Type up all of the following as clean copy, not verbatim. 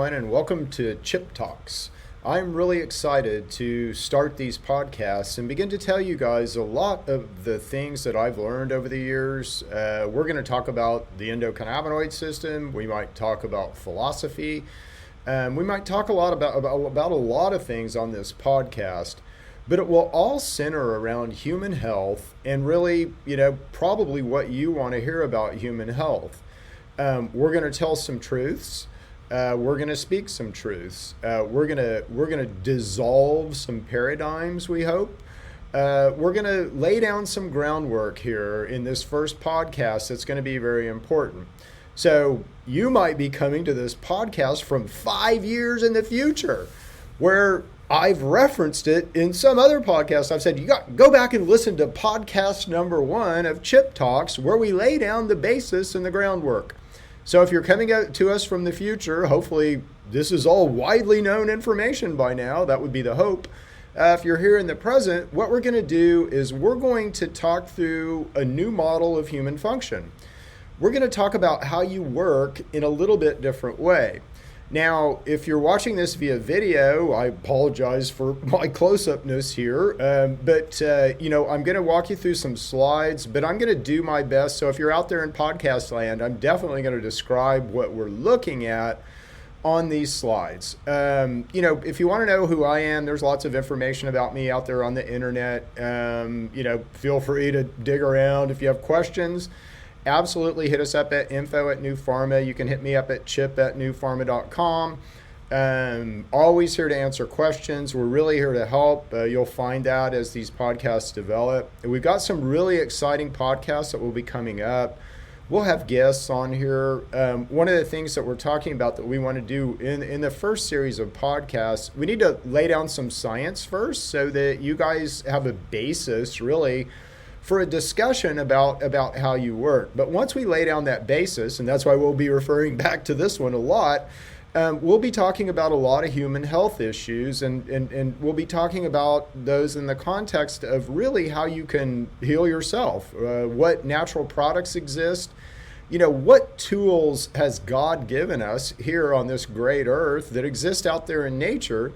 everyone, and welcome to Chip Talks. I'm really excited to start these podcasts and begin to tell you guys a lot of the things that I've learned over the years. We're going to talk about the endocannabinoid system. We might talk about philosophy. We might talk a lot about a lot of things on this podcast, but it will all center around human health and really, probably what you want to hear about human health. We're going to tell some truths. We're going to speak some truths. We're gonna dissolve some paradigms, we hope. We're going to lay down some groundwork here in this first podcast that's going to be very important. So you might be coming to this podcast from 5 years in the future, where I've referenced it in some other podcast. I've said, you got go back and listen to podcast number 1 of Chip Talks, where we lay down the basis and the groundwork. So if you're coming out to us from the future, hopefully this is all widely known information by now. That would be the hope. If you're here in the present, what we're going to do is we're going to talk through a new model of human function. We're going to talk about how you work in a little bit different way. Now, if you're watching this via video, I apologize for my close-upness here, but I'm going to walk you through some slides, but I'm going to do my best. So if you're out there in podcast land, I'm definitely going to describe what we're looking at on these slides. If you want to know who I am, there's lots of information about me out there on the internet. Feel free to dig around. If you have questions, absolutely hit us up at info@newpharma. You can hit me up at chip@newpharma.com. Always here to answer questions. We're really here to help. You'll find that as these podcasts develop. We've got some really exciting podcasts that will be coming up. We'll have guests on here. One of the things that we're talking about that we want to do in the first series of podcasts, we need to lay down some science first so that you guys have a basis really for a discussion about how you work. But once we lay down that basis, and that's why we'll be referring back to this one a lot, we'll be talking about a lot of human health issues, and we'll be talking about those in the context of really how you can heal yourself, what natural products exist, what tools has God given us here on this great earth that exist out there in nature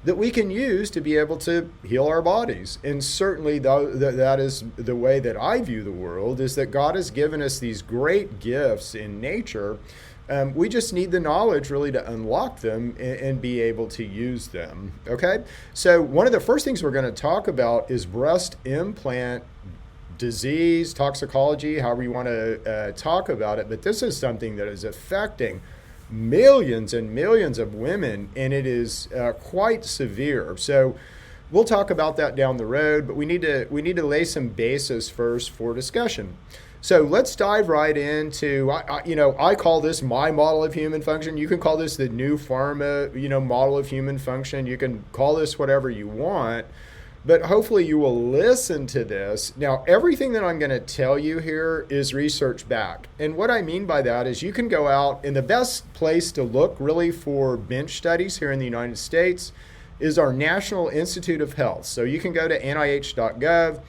that we can use to be able to heal our bodies. And certainly that is the way that I view the world, is that God has given us these great gifts in nature. We just need the knowledge really to unlock them and be able to use them. Okay? So one of the first things we're going to talk about is breast implant disease, toxicology, however you want to talk about it. But this is something that is affecting millions and millions of women, and it is quite severe. So we'll talk about that down the road, but we need to lay some basis first for discussion. So let's dive right into, I call this my model of human function. You can call this the new pharma, model of human function. You can call this whatever you want, but hopefully you will listen to this. Now, everything that I'm going to tell you here is research back. And what I mean by that is you can go out, and the best place to look really for bench studies here in the United States is our National Institute of Health. So you can go to nih.gov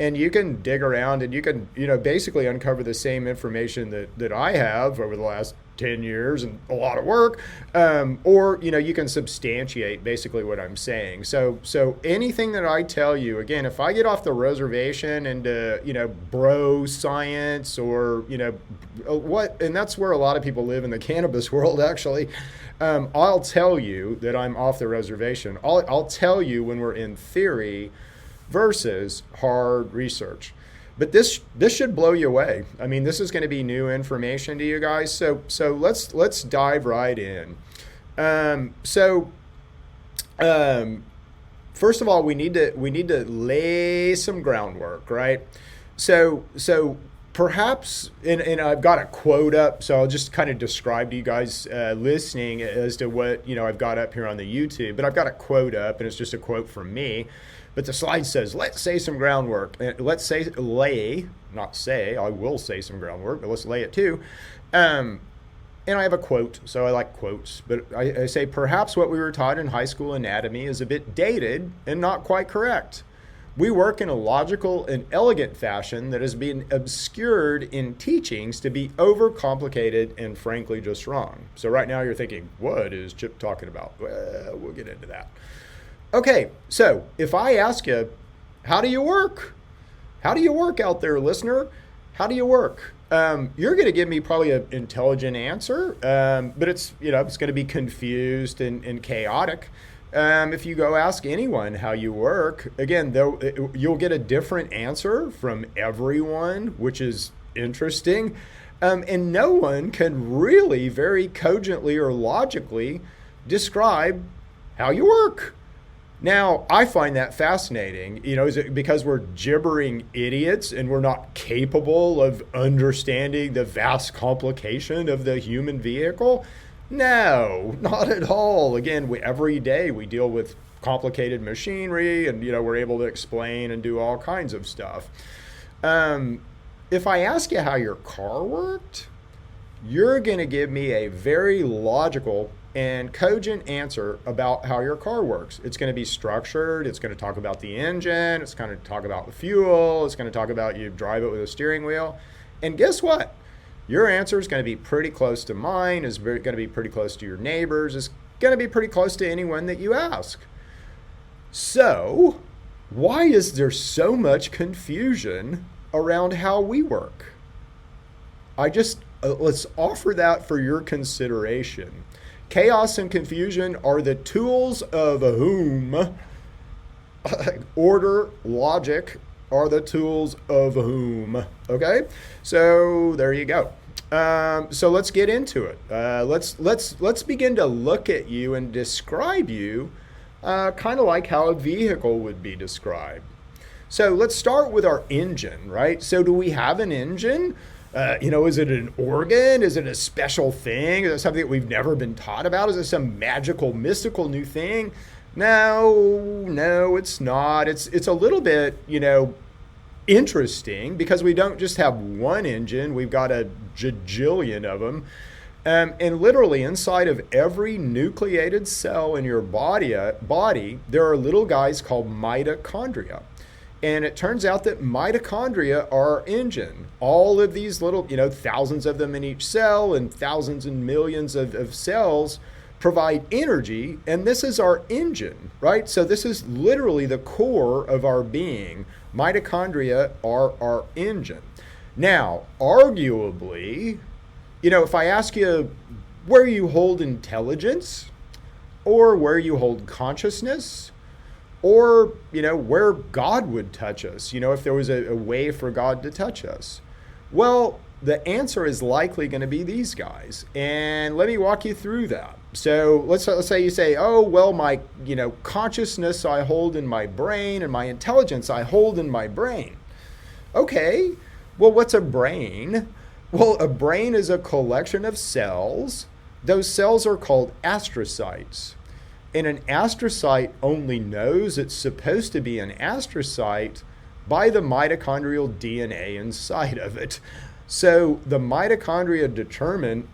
and you can dig around and you can, basically uncover the same information that I have over the last 10 years and a lot of work, or you can substantiate basically what I'm saying. So anything that I tell you, again, if I get off the reservation into bro science or what, and that's where a lot of people live in the cannabis world actually, I'll tell you that I'm off the reservation. I'll tell you when we're in theory versus hard research. But this should blow you away. I mean, this is going to be new information to you guys. So let's dive right in. First of all, we need to lay some groundwork, right? So perhaps, and I've got a quote up, so I'll just kind of describe to you guys listening as to what I've got up here on the YouTube. But I've got a quote up, and it's just a quote from me. But the slide says, let's say some groundwork. Let's say lay, not say, I will say some groundwork, but let's lay it too. And I have a quote, so I like quotes. But I say, perhaps what we were taught in high school anatomy is a bit dated and not quite correct. We work in a logical and elegant fashion that has been obscured in teachings to be overcomplicated and frankly just wrong. So right now you're thinking, what is Chip talking about? Well, we'll get into that. Okay, so if I ask you, how do you work? How do you work out there, listener? How do you work? You're going to give me probably an intelligent answer, but it's going to be confused and chaotic. If you go ask anyone how you work, again, though, you'll get a different answer from everyone, which is interesting. And no one can really very cogently or logically describe how you work. Now, I find that fascinating. Is it because we're gibbering idiots and we're not capable of understanding the vast complication of the human vehicle? No, not at all. Again, every day we deal with complicated machinery and, we're able to explain and do all kinds of stuff. If I ask you how your car worked, you're going to give me a very logical and cogent answer about how your car works. It's going to be structured. It's going to talk about the engine. It's going to talk about the fuel. It's going to talk about you drive it with a steering wheel. And guess what? Your answer is going to be pretty close to mine. It's going to be pretty close to your neighbors. It's going to be pretty close to anyone that you ask. So, why is there so much confusion around how we work? Let's offer that for your consideration. Chaos and confusion are the tools of whom? Order, logic are the tools of whom? Okay, so there you go. So let's get into it. Let's begin to look at you and describe you, kind of like how a vehicle would be described. So let's start with our engine, right? So do we have an engine? Is it an organ? Is it a special thing? Is it something that we've never been taught about? Is it some magical, mystical new thing? No, it's not. It's a little bit, interesting because we don't just have one engine. We've got a jajillion of them. And literally inside of every nucleated cell in your body, there are little guys called mitochondria. And it turns out that mitochondria are our engine. All of these little, thousands of them in each cell and thousands and millions of cells provide energy. And this is our engine, right? So this is literally the core of our being. Mitochondria are our engine. Now, arguably, if I ask you where you hold intelligence or where you hold consciousness, or, where God would touch us, if there was a way for God to touch us. Well, the answer is likely going to be these guys. And let me walk you through that. So let's say you say, oh, well, my, consciousness I hold in my brain and my intelligence I hold in my brain. Okay, well, what's a brain? Well, a brain is a collection of cells. Those cells are called astrocytes. And an astrocyte only knows it's supposed to be an astrocyte by the mitochondrial DNA inside of it. So the mitochondria determine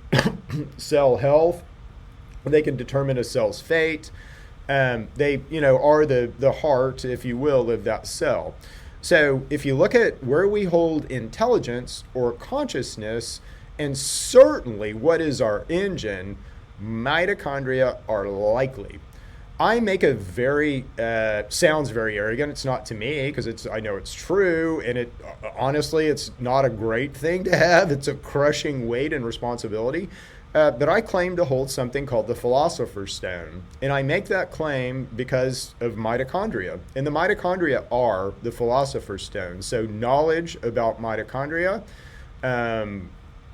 cell health. They can determine a cell's fate. They, are the heart, if you will, of that cell. So if you look at where we hold intelligence or consciousness, and certainly what is our engine, mitochondria are likely. I make a very, sounds very arrogant. It's not to me because I know it's true. And honestly, it's not a great thing to have. It's a crushing weight and responsibility. But I claim to hold something called the Philosopher's Stone. And I make that claim because of mitochondria. And the mitochondria are the Philosopher's Stone. So knowledge about mitochondria,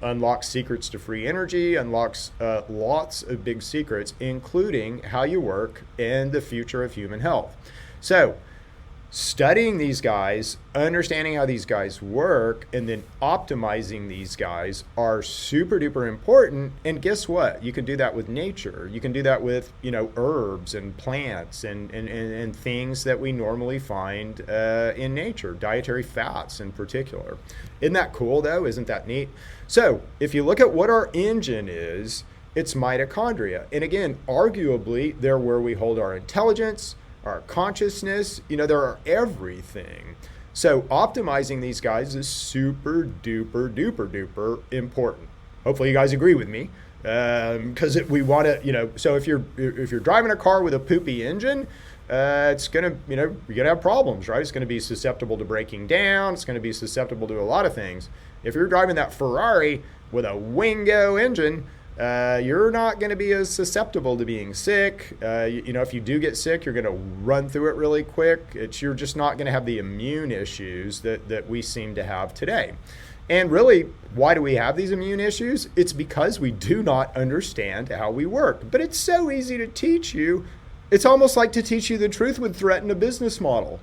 unlocks secrets to free energy, unlocks lots of big secrets, including how you work and the future of human health. So studying these guys, understanding how these guys work, and then optimizing these guys are super duper important. And guess what? You can do that with nature. You can do that with, herbs and plants and things that we normally find in nature, dietary fats in particular. Isn't that cool though? Isn't that neat? So if you look at what our engine is, it's mitochondria. And again, arguably, they're where we hold our intelligence, our consciousness, they're everything. So optimizing these guys is super duper duper duper important. Hopefully you guys agree with me, because we want to, so if you're driving a car with a poopy engine, it's gonna, you're gonna have problems, right? It's gonna be susceptible to breaking down. It's gonna be susceptible to a lot of things. If you're driving that Ferrari with a Wingo engine, you're not going to be as susceptible to being sick. If you do get sick, you're going to run through it really quick. You're just not going to have the immune issues that we seem to have today. And really, why do we have these immune issues? It's because we do not understand how we work. But it's so easy to teach you. It's almost like to teach you the truth would threaten a business model.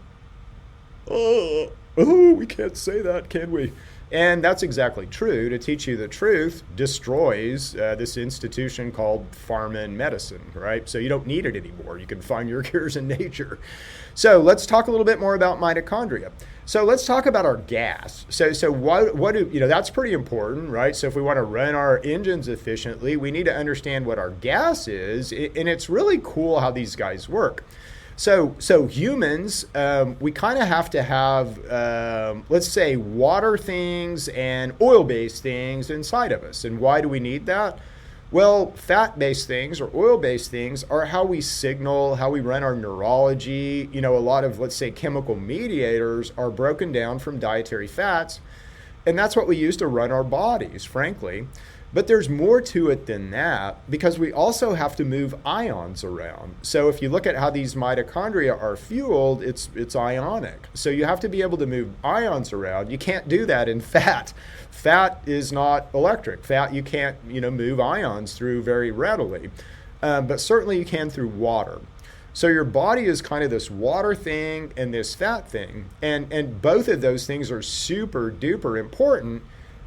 Oh, we can't say that, can we? And that's exactly true. To teach you the truth destroys this institution called pharma and medicine, right? So you don't need it anymore. You can find your cures in nature. So let's talk a little bit more about mitochondria. So let's talk about our gas. So what do, that's pretty important, right? So if we want to run our engines efficiently, we need to understand what our gas is. And it's really cool how these guys work. So humans, we kind of have to have, let's say, water things and oil-based things inside of us. And why do we need that? Well, fat-based things or oil-based things are how we signal, how we run our neurology. A lot of, let's say, chemical mediators are broken down from dietary fats. And that's what we use to run our bodies, frankly. But there's more to it than that, because we also have to move ions around. So if you look at how these mitochondria are fueled, it's ionic. So you have to be able to move ions around. You can't do that in fat. Fat is not electric. Fat you can't move ions through very readily. But certainly you can through water. So your body is kind of this water thing and this fat thing. And both of those things are super duper important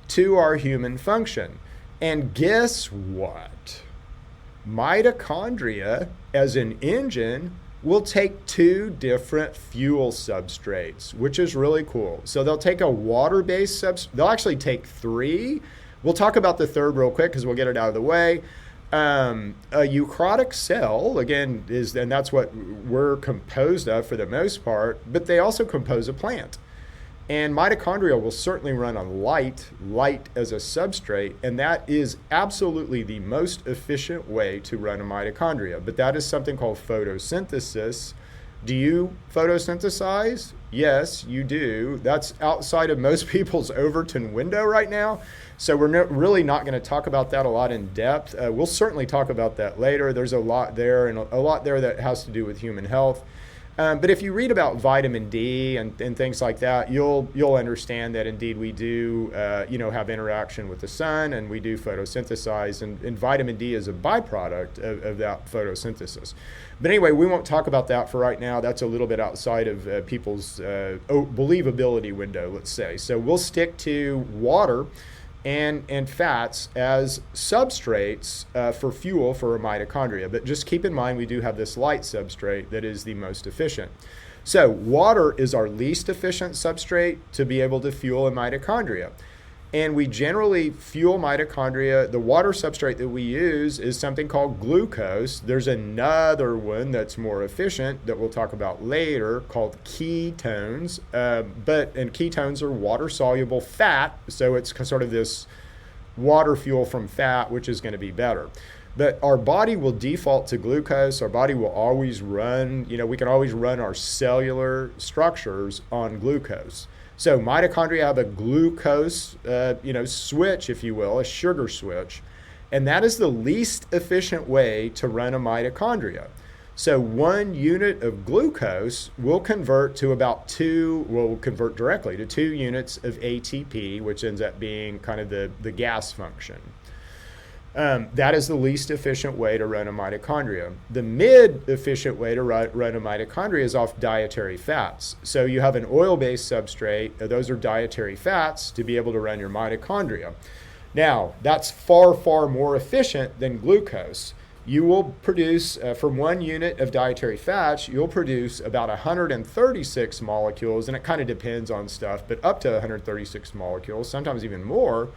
to our human function. And guess what? Mitochondria, as an engine, will take two different fuel substrates, which is really cool. So they'll take a water-based substrate. They'll actually take three. We'll talk about the third real quick because we'll get it out of the way. A eukaryotic cell, again, and that's what we're composed of for the most part, but they also compose a plant. And mitochondria will certainly run on light as a substrate, and that is absolutely the most efficient way to run a mitochondria. But that is something called photosynthesis. Do you photosynthesize? Yes, you do. That's outside of most people's Overton window right now. So we're really not going to talk about that a lot in depth. We'll certainly talk about that later. There's a lot there, and a lot there that has to do with human health. But if you read about vitamin D and things like that, you'll understand that indeed we do, have interaction with the sun, and we do photosynthesize, and vitamin D is a byproduct of that photosynthesis. But anyway, we won't talk about that for right now. That's a little bit outside of people's believability window, let's say. So we'll stick to water and fats as substrates for fuel for a mitochondria. But just keep in mind, we do have this light substrate that is the most efficient. So water is our least efficient substrate to be able to fuel a mitochondria. And we generally fuel mitochondria. The water substrate that we use is something called glucose. There's another one that's more efficient that we'll talk about later called ketones. And ketones are water-soluble fat, so it's sort of this water fuel from fat, which is going to be better. But our body will default to glucose. Our body will always run, we can always run our cellular structures on glucose. So mitochondria have a glucose, switch, if you will, a sugar switch. And that is the least efficient way to run a mitochondria. So 1 unit of glucose will convert directly to 2 units of ATP, which ends up being kind of the gas function. That is the least efficient way to run a mitochondria. The mid-efficient way to run a mitochondria is off dietary fats. So you have an oil-based substrate. Those are dietary fats to be able to run your mitochondria. Now, that's far, far more efficient than glucose. You will produce, from 1 unit of dietary fats, you'll produce about 136 molecules, and it kind of depends on stuff, but up to 136 molecules, sometimes even more,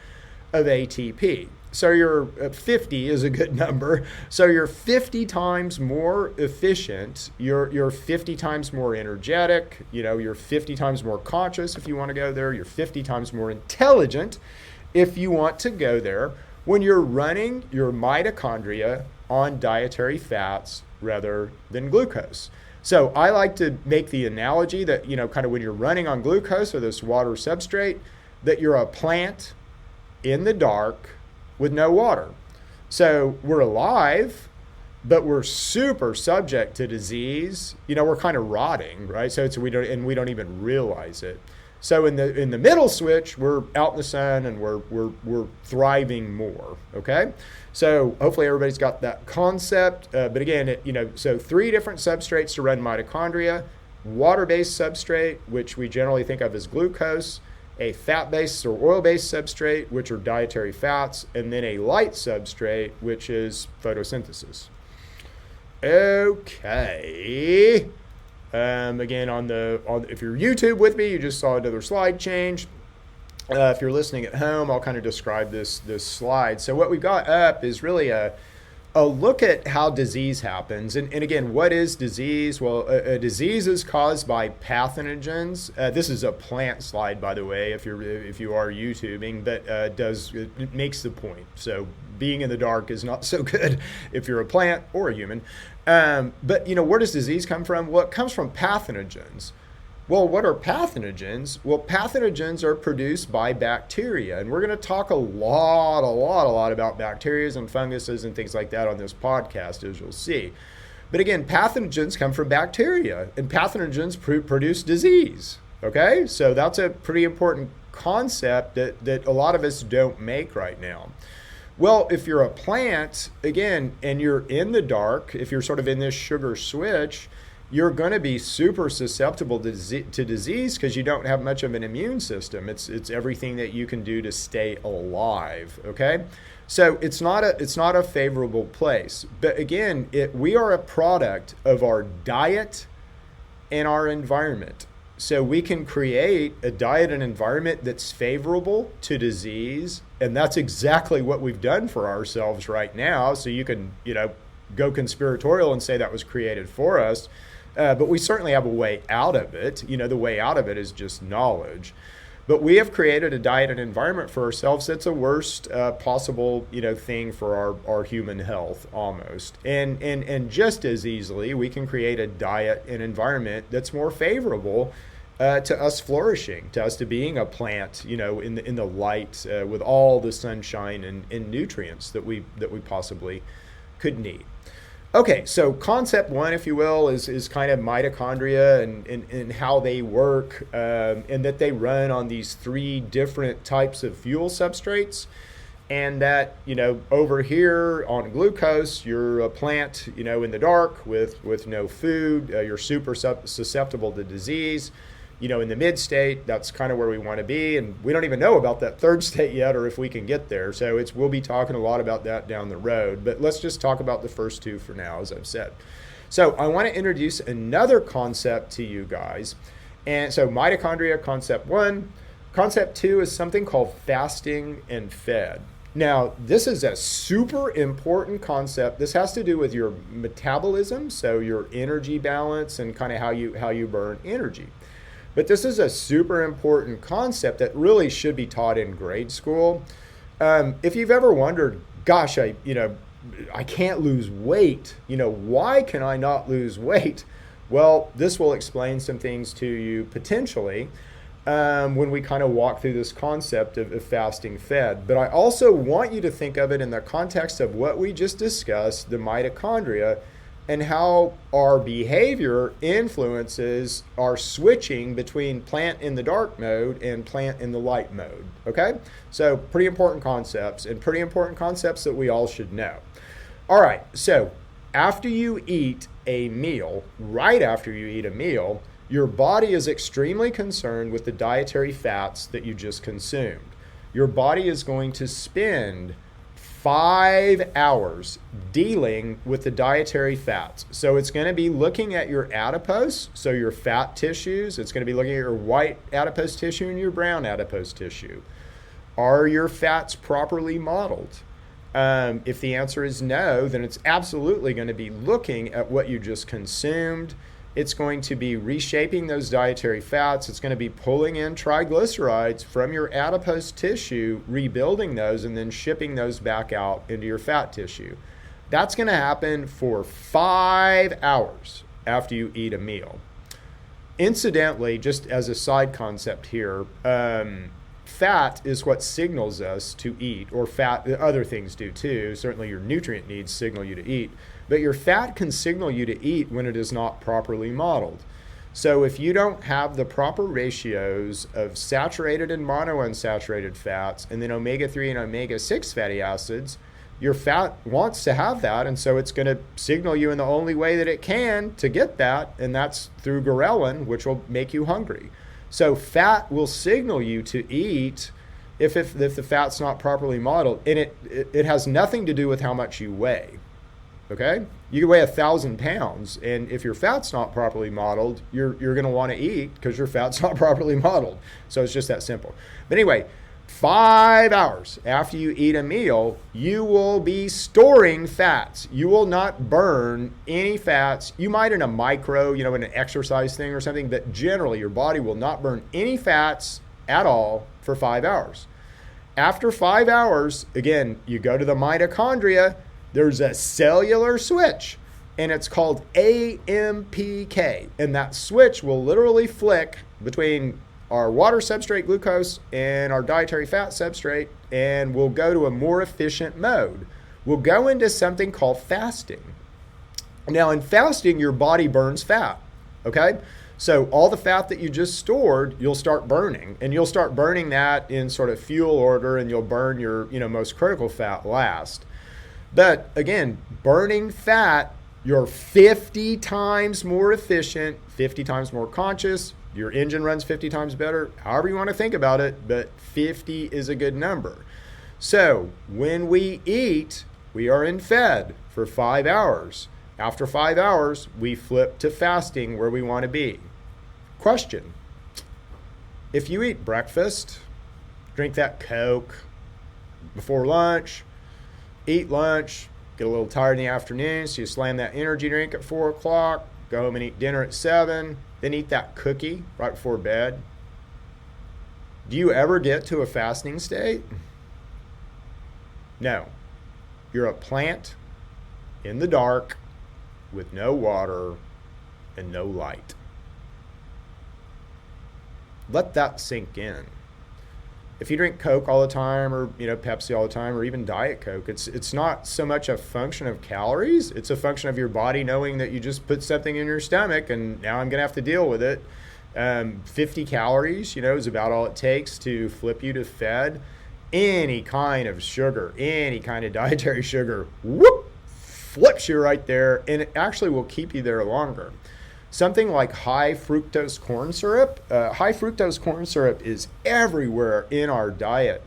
of ATP. So you're 50 is a good number. So you're 50 times more efficient. You're 50 times more energetic. You're 50 times more conscious if you want to go there. You're 50 times more intelligent if you want to go there when you're running your mitochondria on dietary fats rather than glucose. So I like to make the analogy that, kind of when you're running on glucose or this water substrate, that you're a plant in the dark with no water. So we're alive, but we're super subject to disease. We're kind of rotting, right? So we don't even realize it. So in the middle switch, we're out in the sun and we're thriving more. Okay, so hopefully everybody's got that concept. But again, so 3 different substrates to run mitochondria: water-based substrate, which we generally think of as glucose; a fat-based or oil-based substrate, which are dietary fats; and then a light substrate, which is photosynthesis. Okay. Again, if you're YouTube with me, you just saw another slide change. If you're listening at home, I'll kind of describe this slide. So what we got up is really a look at how disease happens. And again, what is disease? Well, a disease is caused by pathogens. This is a plant slide, by the way, if you are YouTubing, but it makes the point. So being in the dark is not so good if you're a plant or a human. But where does disease come from? Well, it comes from pathogens. Well, what are pathogens? Well, pathogens are produced by bacteria, and we're going to talk a lot about bacteria and funguses and things like that on this podcast, as you'll see. But again, pathogens come from bacteria, and pathogens produce disease. Okay, so that's a pretty important concept that a lot of us don't make right now. Well, if you're a plant, again, and you're in the dark, if you're sort of in this sugar switch, you're going to be super susceptible to disease because you don't have much of an immune system. It's everything that you can do to stay alive, okay? So it's not a favorable place. But again, we are a product of our diet and our environment. So we can create a diet and environment that's favorable to disease, and that's exactly what we've done for ourselves right now. So you can, go conspiratorial and say that was created for us, but we certainly have a way out of it. The way out of it is just knowledge. But we have created a diet and environment for ourselves that's a worst possible, thing for our human health almost. And just as easily, we can create a diet and environment that's more favorable to us flourishing, to us to being a plant, in the light with all the sunshine and nutrients that we possibly could need. Okay, so concept 1, if you will, is kind of mitochondria and how they work, and that they run on these 3 different types of fuel substrates. And that, over here on glucose, you're a plant, in the dark with no food. You're super susceptible to disease. In the mid state, that's kind of where we want to be. And we don't even know about that 3rd state yet, or if we can get there. So we'll be talking a lot about that down the road. But let's just talk about the first 2 for now, as I've said. So I want to introduce another concept to you guys. And so mitochondria, concept 1. Concept 2 is something called fasting and fed. Now, this is a super important concept. This has to do with your metabolism, so your energy balance and kind of how you burn energy. But this is a super important concept that really should be taught in grade school. If you've ever wondered, gosh, I can't lose weight. Why can I not lose weight? Well, this will explain some things to you potentially when we kind of walk through this concept of fasting fed. But I also want you to think of it in the context of what we just discussed, the mitochondria, and how our behavior influences our switching between plant in the dark mode and plant in the light mode, okay? So pretty important concepts, and pretty important concepts that we all should know. All right, so after you eat a meal, right after you eat a meal, your body is extremely concerned with the dietary fats that you just consumed. Your body is going to spend 5 hours dealing with the dietary fats. So it's going to be looking at your adipose, so your fat tissues. It's going to be looking at your white adipose tissue and your brown adipose tissue. Are your fats properly modeled? If the answer is no, then it's absolutely going to be looking at what you just consumed. It's going to be reshaping those dietary fats. It's going to be pulling in triglycerides from your adipose tissue, rebuilding those, and then shipping those back out into your fat tissue. That's going to happen for 5 hours after you eat a meal. Incidentally, just as a side concept here, fat is what signals us to eat, or fat, other things do too. Certainly your nutrient needs signal you to eat, but your fat can signal you to eat when it is not properly modeled. So if you don't have the proper ratios of saturated and monounsaturated fats, and then omega-3 and omega-6 fatty acids, your fat wants to have that, and so it's going to signal you in the only way that it can to get that, and that's through ghrelin, which will make you hungry. So fat will signal you to eat if the fat's not properly modeled, and it has nothing to do with how much you weigh. Okay, you can weigh 1,000 pounds, and if your fat's not properly modeled, you're going to want to eat because your fat's not properly modeled. So it's just that simple. But anyway, 5 hours after you eat a meal, you will be storing fats. You will not burn any fats. You might in a micro, in an exercise thing or something, but generally your body will not burn any fats at all for 5 hours. After 5 hours, again, you go to the mitochondria, there's a cellular switch, and it's called AMPK. And that switch will literally flick between our water substrate glucose and our dietary fat substrate, and we'll go to a more efficient mode. We'll go into something called fasting. Now in fasting, your body burns fat, okay? So all the fat that you just stored, you'll start burning, and you'll start burning that in sort of fuel order, and you'll burn your most critical fat last. But again, burning fat, you're 50 times more efficient, 50 times more conscious. Your engine runs 50 times better, however you want to think about it, but 50 is a good number. So when we eat, we are in fed for 5 hours. After 5 hours, we flip to fasting where we want to be. Question: if you eat breakfast, drink that Coke before lunch, eat lunch, get a little tired in the afternoon, so you slam that energy drink at 4 o'clock, go home and eat dinner at 7, then eat that cookie right before bed. Do you ever get to a fasting state? No. You're a plant in the dark with no water and no light. Let that sink in. If you drink Coke all the time, or Pepsi all the time, or even Diet Coke, it's not so much a function of calories. It's a function of your body knowing that you just put something in your stomach, and now I'm going to have to deal with it. 50 calories, is about all it takes to flip you to fed. Any kind of sugar, any kind of dietary sugar, whoop, flips you right there, and it actually will keep you there longer. Something like high fructose corn syrup. High fructose corn syrup is everywhere in our diet.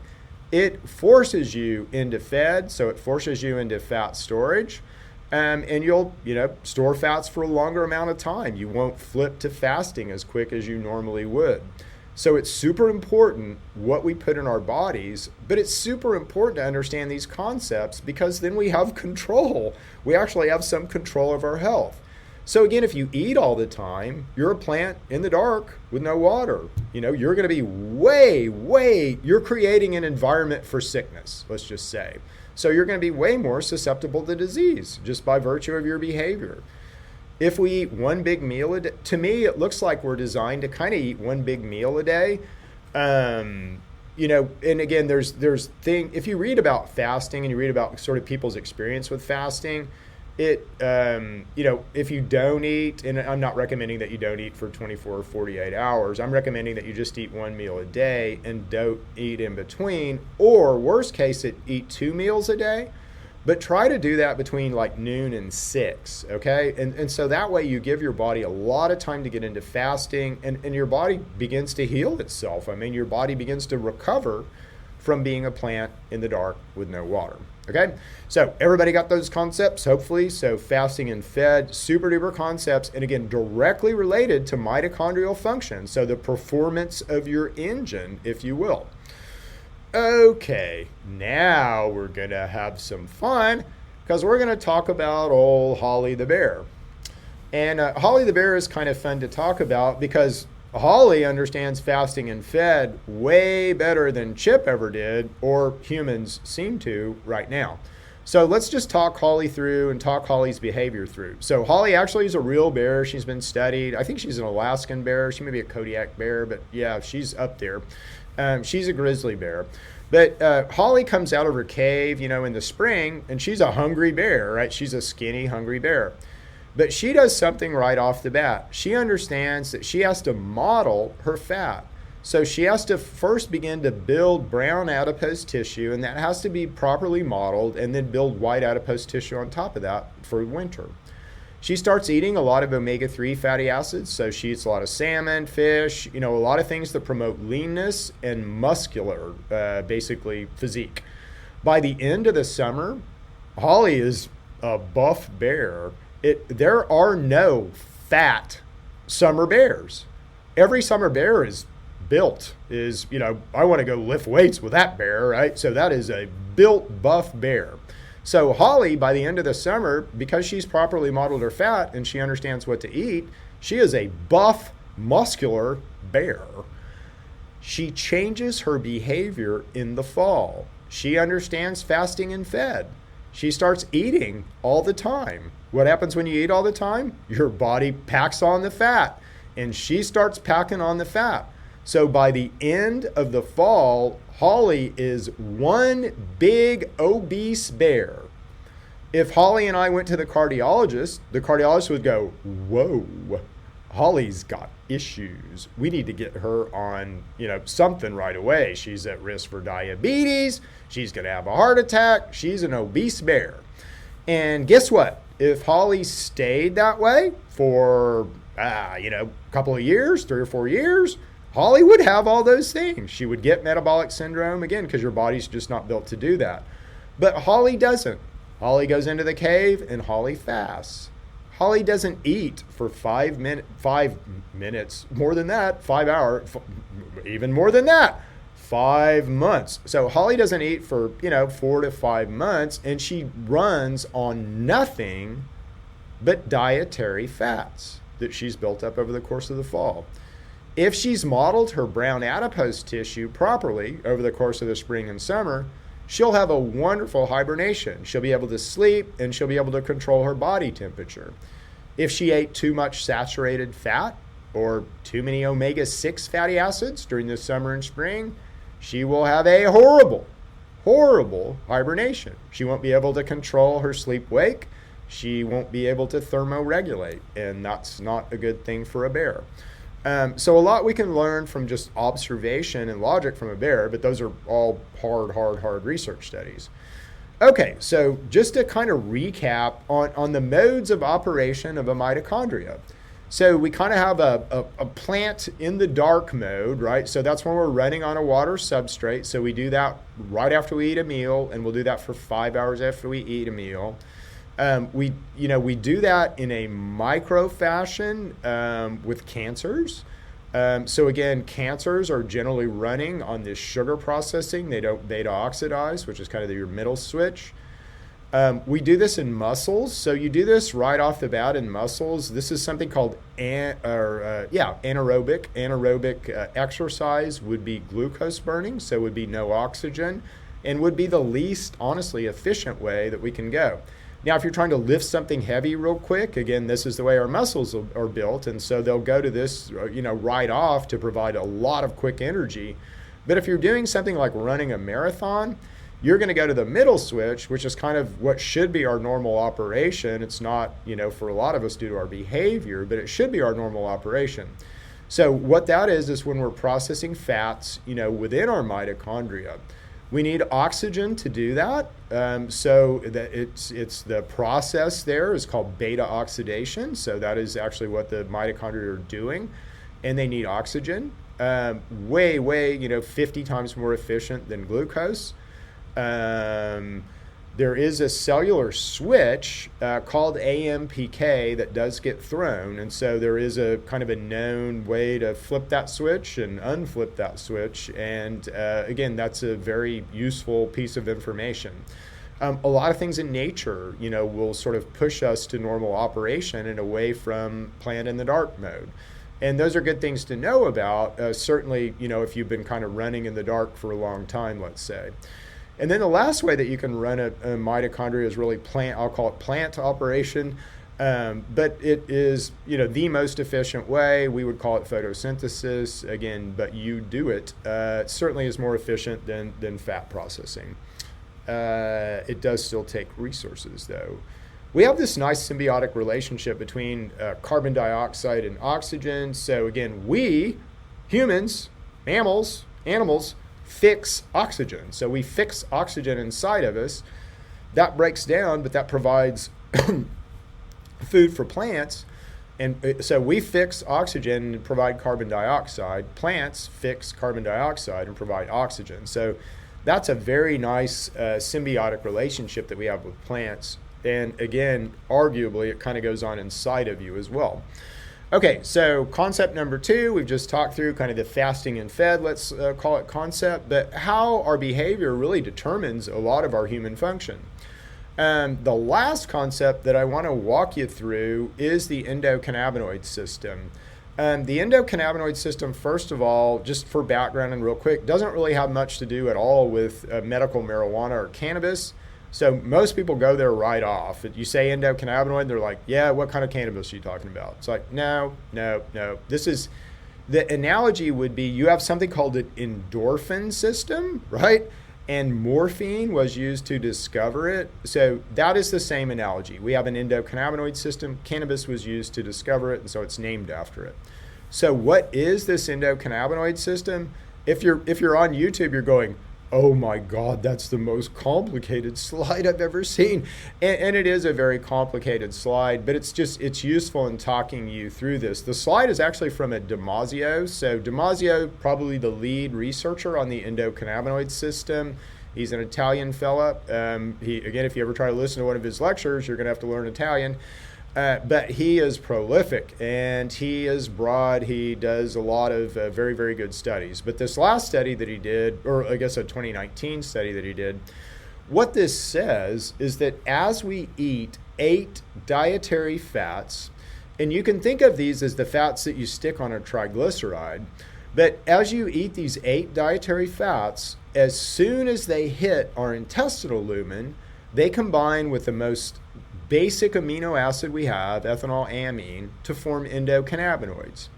It forces you into fed, so it forces you into fat storage, and you'll store fats for a longer amount of time. You won't flip to fasting as quick as you normally would. So it's super important what we put in our bodies, but it's super important to understand these concepts because then we have control. We actually have some control of our health. So again, if you eat all the time, you're a plant in the dark with no water. You're going to be you're creating an environment for sickness, let's just say. So you're going to be way more susceptible to disease just by virtue of your behavior. If we eat one big meal a day, to me, it looks like we're designed to kind of eat one big meal a day. And again, if you read about fasting and you read about sort of people's experience with fasting, if you don't eat, and I'm not recommending that you don't eat for 24 or 48 hours, I'm recommending that you just eat one meal a day and don't eat in between, or worst case, eat 2 meals a day, but try to do that between like noon and 6, okay? And so that way you give your body a lot of time to get into fasting, and your body begins to heal itself. I mean, your body begins to recover from being a plant in the dark with no water. Okay, so everybody got those concepts, hopefully. So fasting and fed, super duper concepts, and again, directly related to mitochondrial function. So the performance of your engine, if you will. Okay, now we're going to have some fun because we're going to talk about old Holly the bear. And Holly the bear is kind of fun to talk about because Holly understands fasting and fed way better than Chip ever did, or humans seem to right now. So let's just talk Holly through and talk Holly's behavior through. So Holly actually is a real bear. She's been studied. I think she's an Alaskan bear. She may be a Kodiak bear, but yeah, she's up there. She's a grizzly bear. But Holly comes out of her cave, in the spring, and she's a hungry bear, right? She's a skinny, hungry bear. But she does something right off the bat. She understands that she has to model her fat. So she has to first begin to build brown adipose tissue, and that has to be properly modeled, and then build white adipose tissue on top of that for winter. She starts eating a lot of omega-3 fatty acids, so she eats a lot of salmon, fish, a lot of things that promote leanness and muscular, basically physique. By the end of the summer, Holly is a buff bear. There are no fat summer bears. Every summer bear is built, I want to go lift weights with that bear, right? So that is a built buff bear. So Holly, by the end of the summer, because she's properly modeled her fat and she understands what to eat, she is a buff, muscular bear. She changes her behavior in the fall. She understands fasting and fed. She starts eating all the time. What happens when you eat all the time? Your body packs on the fat, and she starts packing on the fat. So by the end of the fall, Holly is one big obese bear. If Holly and I went to the cardiologist would go, whoa, Holly's got issues. We need to get her on, something right away. She's at risk for diabetes. She's going to have a heart attack. She's an obese bear. And guess what? If Holly stayed that way for, a couple of years, 3 or 4 years, Holly would have all those things. She would get metabolic syndrome, again, because your body's just not built to do that. But Holly doesn't. Holly goes into the cave and Holly fasts. Holly doesn't eat for 5 minutes, more than that, 5 hours, even more than that, 5 months. So Holly doesn't eat for, 4 to 5 months, and she runs on nothing but dietary fats that she's built up over the course of the fall. If she's modeled her brown adipose tissue properly over the course of the spring and summer, she'll have a wonderful hibernation. She'll be able to sleep, and she'll be able to control her body temperature. If she ate too much saturated fat or too many omega-6 fatty acids during the summer and spring, she will have a horrible hibernation. She won't be able to control her sleep-wake. She won't be able to thermoregulate, and that's not a good thing for a bear. So a lot we can learn from just observation and logic from a bear, but those are all hard research studies. Okay, so just to kind of recap on the modes of operation of a mitochondria. So we kind of have a plant in the dark mode, right? So that's when we're running on a water substrate. So we do that right after we eat a meal, and we'll do that for 5 hours after we eat a meal. We do that in a micro fashion with cancers. So again, cancers are generally running on this sugar processing. They don't beta oxidize, which is kind of your middle switch. We do this in muscles. So you do this right off the bat in muscles. This is something called anaerobic. Anaerobic exercise would be glucose burning, so would be no oxygen, and would be the least, honestly, efficient way that we can go. Now, if you're trying to lift something heavy real quick, again, this is the way our muscles are built, and so they'll go to this, right off to provide a lot of quick energy. But if you're doing something like running a marathon, you're going to go to the middle switch, which is kind of what should be our normal operation. It's not, for a lot of us due to our behavior, but it should be our normal operation. So what that is when we're processing fats, within our mitochondria. We need oxygen to do that. So that it's the process there is called beta oxidation. So that is actually what the mitochondria are doing, and they need oxygen. Way 50 times more efficient than glucose. there is a cellular switch called AMPK that does get thrown. And so there is a kind of a known way to flip that switch and unflip that switch. And again, that's a very useful piece of information. A lot of things in nature, will sort of push us to normal operation and away from plant in the dark mode. And those are good things to know about, certainly, if you've been kind of running in the dark for a long time, let's say. And then the last way that you can run a mitochondria is really I'll call it plant operation. But it is, the most efficient way. We would call it photosynthesis, again, but you do it. It certainly is more efficient than fat processing. It does still take resources, though. We have this nice symbiotic relationship between carbon dioxide and oxygen. So again, we, humans, mammals, animals, fix oxygen. So we fix oxygen inside of us. That breaks down, but that provides food for plants. And so we fix oxygen and provide carbon dioxide. Plants fix carbon dioxide and provide oxygen. So that's a very nice symbiotic relationship that we have with plants. And again, arguably, it kind of goes on inside of you as well. Okay, so concept number 2, we've just talked through kind of the fasting and fed, let's call it concept, but how our behavior really determines a lot of our human function. The last concept that I want to walk you through is the endocannabinoid system. The endocannabinoid system, first of all, just for background and real quick, doesn't really have much to do at all with medical marijuana or cannabis. So most people go there right off. You say endocannabinoid, they're like, yeah, what kind of cannabis are you talking about? It's like, no. The analogy would be you have something called an endorphin system, right? And morphine was used to discover it. So that is the same analogy. We have an endocannabinoid system. Cannabis was used to discover it, and so it's named after it. So what is this endocannabinoid system? If you're on YouTube, you're going, oh my God, that's the most complicated slide I've ever seen. And it is a very complicated slide, but it's useful in talking you through this. The slide is actually from a Damasio. So Damasio, probably the lead researcher on the endocannabinoid system. He's an Italian fella. Again, if you ever try to listen to one of his lectures, you're going to have to learn Italian. But he is prolific and he is broad. He does a lot of very, very good studies. But this last study that he did, or I guess a 2019 study that he did, what this says is that as we eat 8 dietary fats, and you can think of these as the fats that you stick on a triglyceride, but as you eat these 8 dietary fats, as soon as they hit our intestinal lumen, they combine with the most basic amino acid we have, ethynylamine, to form endocannabinoids.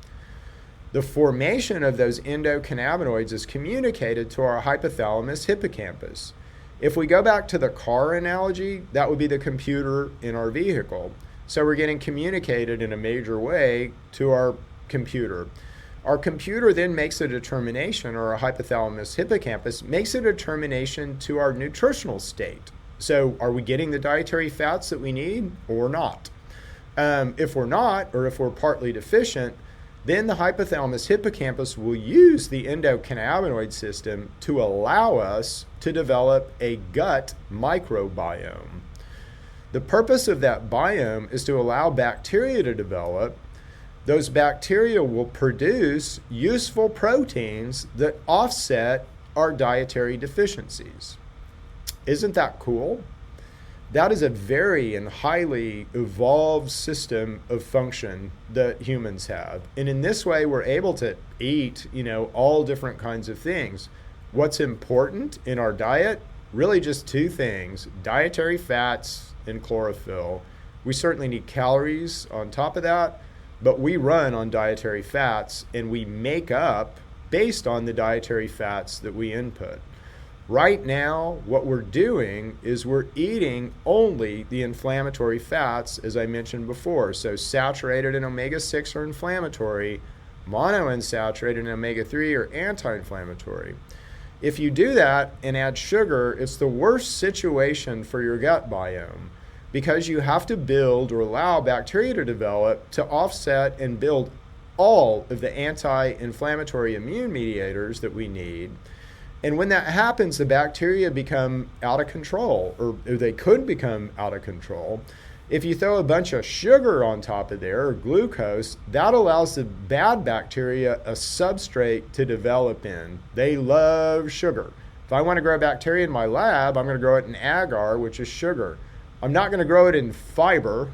The formation of those endocannabinoids is communicated to our hypothalamus hippocampus. If we go back to the car analogy, that would be the computer in our vehicle. So we're getting communicated in a major way to our computer. Our computer then makes a determination, or our hypothalamus hippocampus makes a determination to our nutritional state. So are we getting the dietary fats that we need or not? If we're not, or if we're partly deficient, then the hypothalamus hippocampus will use the endocannabinoid system to allow us to develop a gut microbiome. The purpose of that biome is to allow bacteria to develop. Those bacteria will produce useful proteins that offset our dietary deficiencies. Isn't that cool? That is a very and highly evolved system of function that humans have. And in this way, we're able to eat, all different kinds of things. What's important in our diet? Really just 2 things, dietary fats and chlorophyll. We certainly need calories on top of that, but we run on dietary fats and we make up based on the dietary fats that we input. Right now, what we're doing is we're eating only the inflammatory fats, as I mentioned before. So saturated in omega-6 are inflammatory, monounsaturated in omega-3 are anti-inflammatory. If you do that and add sugar, it's the worst situation for your gut biome because you have to build or allow bacteria to develop to offset and build all of the anti-inflammatory immune mediators that we need. And when that happens, the bacteria become out of control, or they could become out of control. If you throw a bunch of sugar on top of there, or glucose, that allows the bad bacteria a substrate to develop in. They love sugar. If I want to grow bacteria in my lab, I'm going to grow it in agar, which is sugar. I'm not going to grow it in fiber.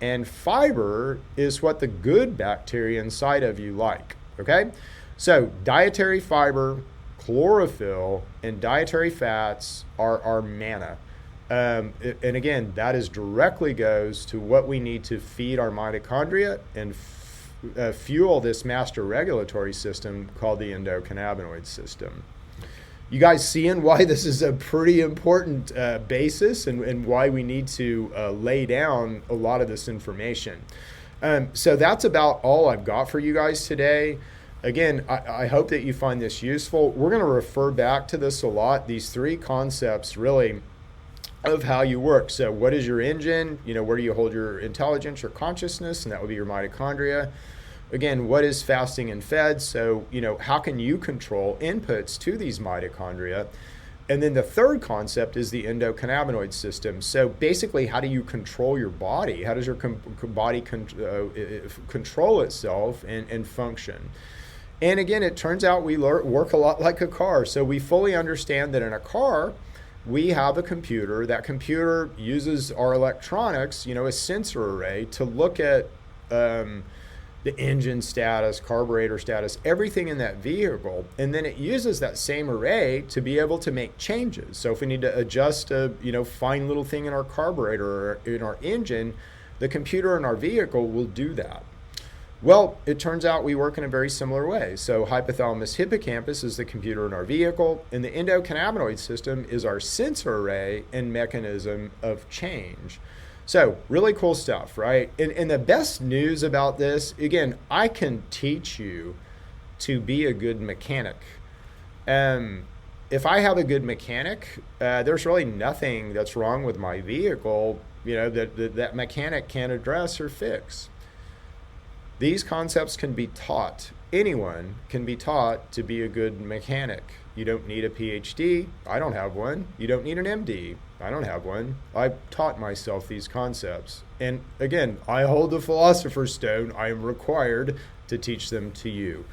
And fiber is what the good bacteria inside of you like, okay? So dietary fiber, chlorophyll, and dietary fats are our manna. And again, that is directly goes to what we need to feed our mitochondria and fuel this master regulatory system called the endocannabinoid system. You guys seeing why this is a pretty important basis and why we need to lay down a lot of this information. So that's about all I've got for you guys today. Again, I hope that you find this useful. We're going to refer back to this a lot, these three concepts really of how you work. So what is your engine? Where do you hold your intelligence or consciousness? And that would be your mitochondria. Again, what is fasting and fed? So, how can you control inputs to these mitochondria? And then the third concept is the endocannabinoid system. So basically, how do you control your body? How does your body control itself and function? And again, it turns out we work a lot like a car. So we fully understand that in a car, we have a computer. That computer uses our electronics, a sensor array to look at the engine status, carburetor status, everything in that vehicle. And then it uses that same array to be able to make changes. So if we need to adjust a fine little thing in our carburetor or in our engine, the computer in our vehicle will do that. Well, it turns out we work in a very similar way. So hypothalamus hippocampus is the computer in our vehicle, and the endocannabinoid system is our sensor array and mechanism of change. So really cool stuff, right? And the best news about this, again, I can teach you to be a good mechanic. If I have a good mechanic, there's really nothing that's wrong with my vehicle, that mechanic can't address or fix. These concepts can be taught. Anyone can be taught to be a good mechanic. You don't need a PhD. I don't have one. You don't need an MD. I don't have one. I taught myself these concepts. And again, I hold the Philosopher's Stone. I am required to teach them to you.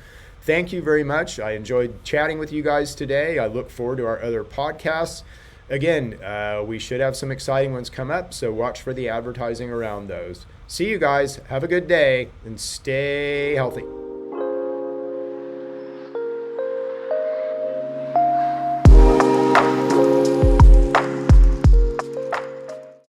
Thank you very much. I enjoyed chatting with you guys today. I look forward to our other podcasts. Again, we should have some exciting ones come up, so watch for the advertising around those. See you guys. Have a good day and stay healthy.